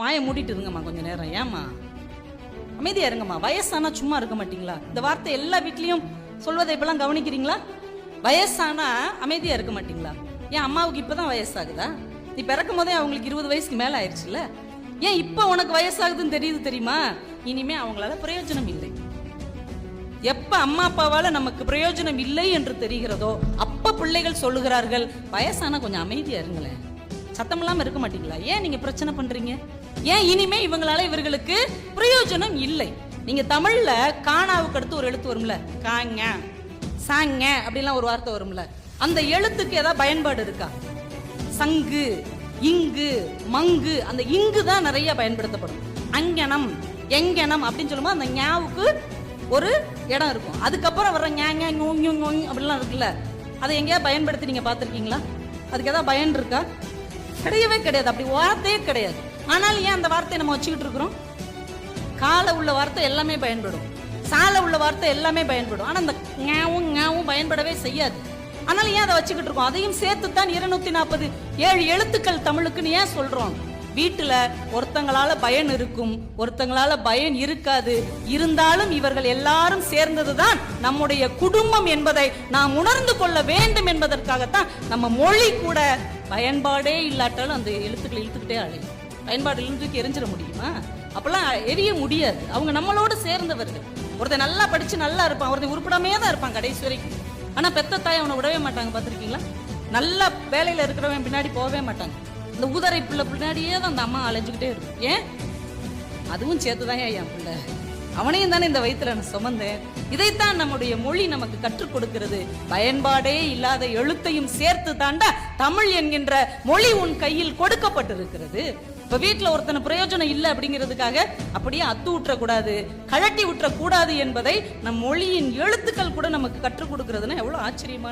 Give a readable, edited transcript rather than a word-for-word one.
வாயை மூடிட்டு இருங்கம்மா கொஞ்ச நேரம். ஏம்மா அமைதியா இருங்கம்மா. வயசானா சும்மா இருக்க மாட்டீங்களா? இந்த வார்த்தை எல்லா வீட்லயும் சொல்வதை இப்பெல்லாம் கவனிக்கிறீங்களா? வயசானா அமைதியா இருக்க மாட்டீங்களா? ஏன் அம்மாவுக்கு இப்பதான் வயசாகுதா? நீ பிறக்கும் போதே அவங்களுக்கு 20 வயசுக்கு மேல ஆயிடுச்சுல்ல. ஏன் இப்ப உனக்கு வயசாகுதுன்னு தெரியுது தெரியுமா? இனிமே அவங்களால பிரயோஜனம் இல்லை. எப்ப அம்மா அப்பாவால நமக்கு பிரயோஜனம் இல்லை என்று தெரிகிறதோ அப்ப பிள்ளைகள் சொல்லுகிறார்கள், வயசானா கொஞ்சம் அமைதியா இருங்களேன், சத்தம் இல்லாம இருக்க மாட்டீங்களா? ஏன் நீங்க பிரச்சனை பண்றீங்க? ஏன் இனிமே இவங்களால இவர்களுக்கு பிரயோஜனம் இல்லை? நீங்க தமிழ்ல காணாவுக்கு அடுத்து ஒரு எழுத்து வரும்ல, காங்க சாங்க அப்படிலாம் ஒரு வார்த்தை வரும்ல, அந்த எழுத்துக்கு ஏதாவது பயன்பாடு இருக்கா? சங்கு, இங்கு, மங்கு, அந்த இங்கு தான் நிறைய பயன்படுத்தப்படும். அங்கனம், எங்கனம் அப்படின்னு சொல்லும்போது அந்த ஞாவுக்கு ஒரு இடம் இருக்கும். அதுக்கப்புறம் வர்ற ஞாங்க அப்படிலாம் இருக்குல்ல, அதை எங்கேயாவது பயன்படுத்தி நீங்க பார்த்துருக்கீங்களா? அதுக்கு ஏதாவது பயன் இருக்கா? கிடையவே கிடையாது. அப்படி வார்த்தையே கிடையாது. ஆனால் ஏன் அந்த வார்த்தையை நம்ம வச்சுக்கிட்டு இருக்கிறோம்? கால உள்ள வார்த்தை எல்லாமே பயன்படும், சால உள்ள வார்த்தை எல்லாமே பயன்படும். ஆனா அந்த ஞாவும் பயன்படவே செய்யாது. ஆனால் ஏன் அதை வச்சுக்கிட்டு இருக்கோம்? அதையும் சேர்த்துத்தான் 247 எழுத்துக்கள் தமிழுக்குன்னு ஏன் சொல்றோம்? வீட்டுல ஒருத்தங்களால பயன் இருக்கும், ஒருத்தங்களால பயன் இருக்காது. இருந்தாலும் இவர்கள் எல்லாரும் சேர்ந்ததுதான் நம்முடைய குடும்பம் என்பதை நாம் உணர்ந்து கொள்ள வேண்டும் என்பதற்காகத்தான் நம்ம மொழி கூட பயன்பாடே இல்லாட்டாலும் அந்த எழுத்துக்களை இழுத்துக்கிட்டே அழையும். பயன்பாடு இழுத்துக்கு எரிஞ்சிட முடியுமா? அப்பெல்லாம் எரிய முடியாது. அவங்க நம்மளோட சேர்ந்தவர்கள். ஒருத்தன் நல்லா படிச்சு நல்லா இருப்பான், ஒருத்தன் உருப்படாமே தான் இருப்பான் கடைசி வரைக்கும். ஆனா பெத்த தாய் அவனை விடவே மாட்டாங்க. பார்த்துருக்கீங்களா? நல்ல வேலையில இருக்கிறவன் பின்னாடி போகவே மாட்டாங்க. இந்த ஊதரை பிள்ளை பின்னாடியே தான் அந்த அம்மா அலைஞ்சுக்கிட்டே இருக்கும். ஏன்? அதுவும் சேர்த்துதான் என் பிள்ளை, அவனையும் தானே இந்த வயிற்றுல நான் சுமந்தேன். இதைத்தான் நம்முடைய மொழி நமக்கு கற்றுக் கொடுக்கிறது. பயன்பாடே இல்லாத எழுத்தையும் சேர்த்து தாண்டா தமிழ் என்கின்ற மொழி உன் கையில் கொடுக்கப்பட்டிருக்கிறது. இப்ப வீட்டுல ஒருத்தன பிரயோஜனம் இல்லை அப்படிங்கிறதுக்காக அப்படியே அத்து விட்டுறக்கூடாது, கழட்டி விட்டுறக்கூடாது என்பதை நம் மொழியின் எழுத்துக்கள் கூட நமக்கு கற்றுக் கொடுக்கிறதுனா எவ்வளவு ஆச்சரியமான